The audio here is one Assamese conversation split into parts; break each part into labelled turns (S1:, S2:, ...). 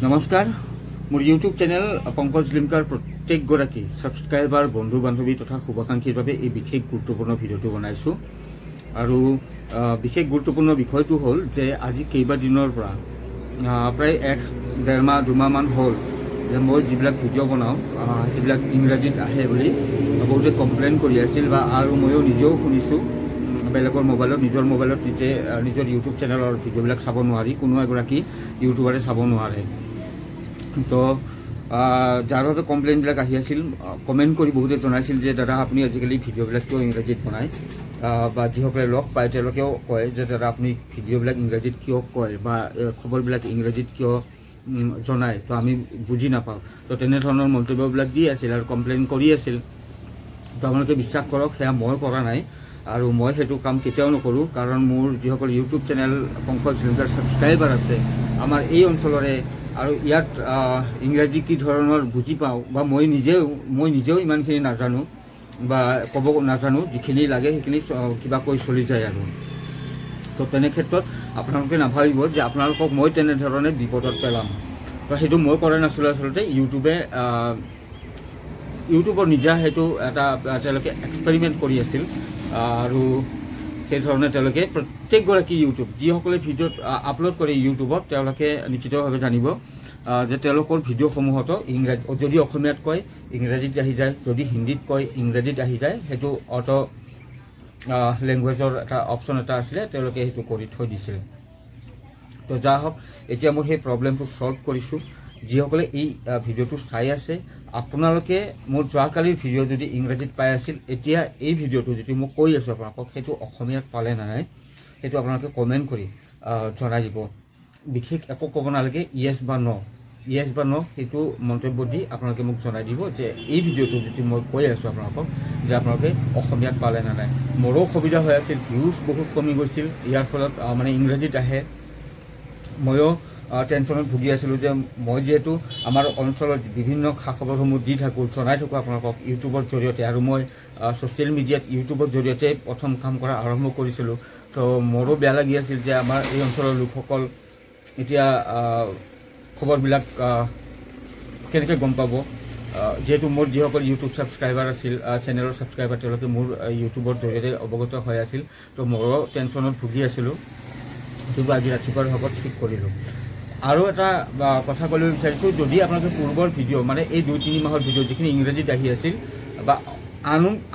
S1: নমস্কাৰ মোৰ ইউটিউব চেনেল পংকজ লিমকাৰ প্ৰত্যেকগৰাকী সাবস্ক্ৰাইবাৰ বন্ধু বান্ধৱী তথা শুভাকাংক্ষীৰ বাবে এই বিশেষ গুৰুত্বপূৰ্ণ ভিডিঅ'টো বনাইছো আৰু বিশেষ গুৰুত্বপূৰ্ণ বিষয়টো হ'ল যে আজি কেইবা দিনৰ পৰা প্ৰায় 1.5 মাহ 2 মাহ মান হ'ল যে মই যিবিলাক ভিডিঅ' বনাওঁ সেইবিলাক ইংৰাজীত আহে বুলি বহুতে কমপ্লেইন কৰি আছিল বা আৰু ময়ো নিজেও শুনিছোঁ বেলেগৰ মোবাইলত নিজৰ মোবাইলত নিজৰ ইউটিউব চেনেলৰ ভিডিঅ'বিলাক চাব নোৱাৰি কোনো এগৰাকী ইউটিউবাৰে চাব নোৱাৰে তো যাৰ বাবে কমপ্লেইনবিলাক আহি আছিল কমেণ্ট কৰি বহুতে জনাইছিল যে দাদা আপুনি আজিকালি ভিডিঅ'বিলাক কিয় ইংৰাজীত বনায় বা যিসকলে লগ পায় তেওঁলোকেও কয় যে দাদা আপুনি ভিডিঅ'বিলাক ইংৰাজীত কিয় কয় বা খবৰবিলাক ইংৰাজীত কিয় জনায় তো আমি বুজি নাপাওঁ তো তেনেধৰণৰ মন্তব্যবিলাক দি আছিল আৰু কমপ্লেইন কৰি আছিল তো আপোনালোকে বিশ্বাস কৰক সেয়া মই কৰা নাই আৰু মই সেইটো কাম কেতিয়াও নকৰোঁ কাৰণ মোৰ যিসকল ইউটিউব চেনেল পংকজ লিমকাৰ ছাবস্ক্ৰাইবাৰ আছে আমাৰ এই অঞ্চলৰে আৰু ইয়াত ইংৰাজী কি ধৰণৰ বুজি পাওঁ বা মই নিজেও ইমানখিনি নাজানো বা ক'ব নাজানো যিখিনি লাগে সেইখিনি কিবা কৈ চলি যায় আৰু তো তেনে ক্ষেত্ৰত আপোনালোকে নাভাবিব যে আপোনালোকক মই তেনেধৰণে বিপদত পেলাম তো সেইটো মই কৰা নাছিলোঁ আচলতে ইউটিউবৰ নিজা সেইটো এটা তেওঁলোকে এক্সপেৰিমেণ্ট কৰি আছিল আৰু সেইধৰণে তেওঁলোকে প্ৰত্যেকগৰাকী ইউটিউব যিসকলে ভিডিঅ'ত আপলোড কৰে ইউটিউবত তেওঁলোকে নিশ্চিতভাৱে জানিব যে তেওঁলোকৰ ভিডিঅ'সমূহতো ইংৰাজী যদি অসমীয়াত কয় ইংৰাজীত আহি যায় যদি হিন্দীত কয় ইংৰাজীত আহি যায় সেইটো অটো লেংগুৱেজৰ এটা অপশ্যন এটা আছিলে তেওঁলোকে সেইটো কৰি থৈ দিছিল তো যা হওক এতিয়া মই সেই প্ৰব্লেমটো ছল্ভ কৰিছোঁ যিসকলে এই ভিডিঅ'টো চাই আছে আপোনালোকে মোৰ যোৱাকালিৰ ভিডিঅ' যদি ইংৰাজীত পাই আছিল এতিয়া এই ভিডিঅ'টো যদি মই কৈ আছোঁ আপোনালোকক সেইটো অসমীয়াত পালে নাই সেইটো আপোনালোকে কমেণ্ট কৰি জনাই দিব বিশেষ একো ক'ব নালাগে ইয়েছ বা ন সেইটো মন্তব্য দি আপোনালোকে মোক জনাই দিব যে এই ভিডিঅ'টো যদি মই কৈ আছোঁ আপোনালোকক যে আপোনালোকে অসমীয়াত পালে নাই মোৰো অসুবিধা হৈ আছিল ভিউজ বহুত কমি গৈছিল ইয়াৰ ফলত মানে ইংৰাজীত আহে ময়ো টেনশ্যনত ভুগি আছিলোঁ যে মই যিহেতু আমাৰ অঞ্চলত বিভিন্ন খা খবৰসমূহ দি থাকোঁ জনাই থাকোঁ আপোনালোকক ইউটিউবৰ জৰিয়তে আৰু মই ছ'চিয়েল মিডিয়াত ইউটিউবৰ জৰিয়তে প্ৰথম কাম কৰা আৰম্ভ কৰিছিলোঁ তো মোৰো বেয়া লাগি আছিল যে আমাৰ এই অঞ্চলৰ লোকসকল এতিয়া খবৰবিলাক কেনেকৈ গম পাব যিহেতু মোৰ যিসকল ইউটিউব ছাবস্ক্ৰাইবাৰ আছিল চেনেলৰ ছাবস্ক্ৰাইবাৰ তেওঁলোকে মোৰ ইউটিউবৰ জৰিয়তে অৱগত হৈ আছিল তো মোৰো টেনশ্যনত ভুগি আছিলোঁ সেইটো আজি ৰাতিপুৱাৰ ভাগত ঠিক কৰিলোঁ আৰু এটা কথা ক'ব বিচাৰিছোঁ যদি আপোনালোকে পূৰ্বৰ ভিডিঅ' মানে এই 2-3 মাহৰ ভিডিঅ' যিখিনি ইংৰাজীত আহি আছিল বা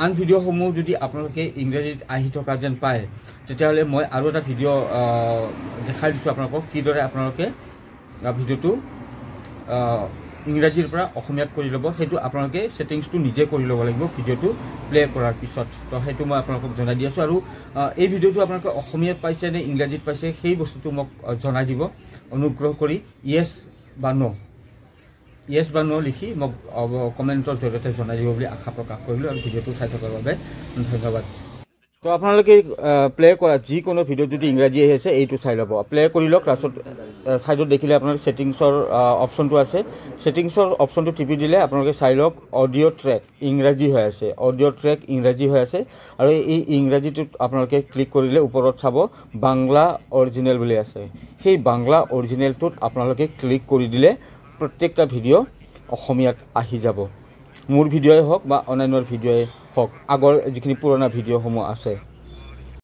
S1: আন ভিডিঅ'সমূহ যদি আপোনালোকে ইংৰাজীত আহি থকা যেন পায় তেতিয়াহ'লে মই আৰু এটা ভিডিঅ' দেখাই দিছোঁ আপোনালোকক কিদৰে আপোনালোকে ভিডিঅ'টো ইংৰাজীৰ পৰা অসমীয়াত কৰি ল'ব সেইটো আপোনালোকে ছেটিংছটো নিজে কৰি ল'ব লাগিব ভিডিঅ'টো প্লে কৰাৰ পিছত তো সেইটো মই আপোনালোকক জনাই দি আছোঁ আৰু এই ভিডিঅ'টো আপোনালোকে অসমীয়াত পাইছে নে ইংৰাজীত পাইছে সেই বস্তুটো মোক জনাই দিব অনুগ্ৰহ কৰি ইয়েছ বা ন লিখি মোক কমেণ্টৰ জৰিয়তে জনাই দিব বুলি আশা প্ৰকাশ কৰিলোঁ আৰু ভিডিঅ'টো চাই থকাৰ বাবে ধন্যবাদ তো আপোনালোকে প্লে কৰা যিকোনো ভিডিঅ' যদি ইংৰাজী আহি আছে এইটো চাই ল'ব প্লে কৰি লওক তাৰপিছত ছাইডত দেখিলে আপোনালোকে ছেটিংছৰ অপশ্যনটো আছে ছেটিংছৰ অপশ্যনটো টিপি দিলে আপোনালোকে চাই লওক অডিঅ' ট্ৰেক ইংৰাজী হৈ আছে আৰু এই ইংৰাজীটোত আপোনালোকে ক্লিক কৰিলে ওপৰত চাব বাংলা অৰিজিনেল বুলি আছে সেই বাংলা অৰিজিনেলটোত আপোনালোকে ক্লিক কৰি দিলে প্ৰত্যেকটা ভিডিঅ' অসমীয়াত আহি যাব মোৰ ভিডিঅ'ই হওক বা অন্যান্য ভিডিঅ'ই হওক আগৰ যিখিনি পুৰণা ভিডিঅ'সমূহ আছে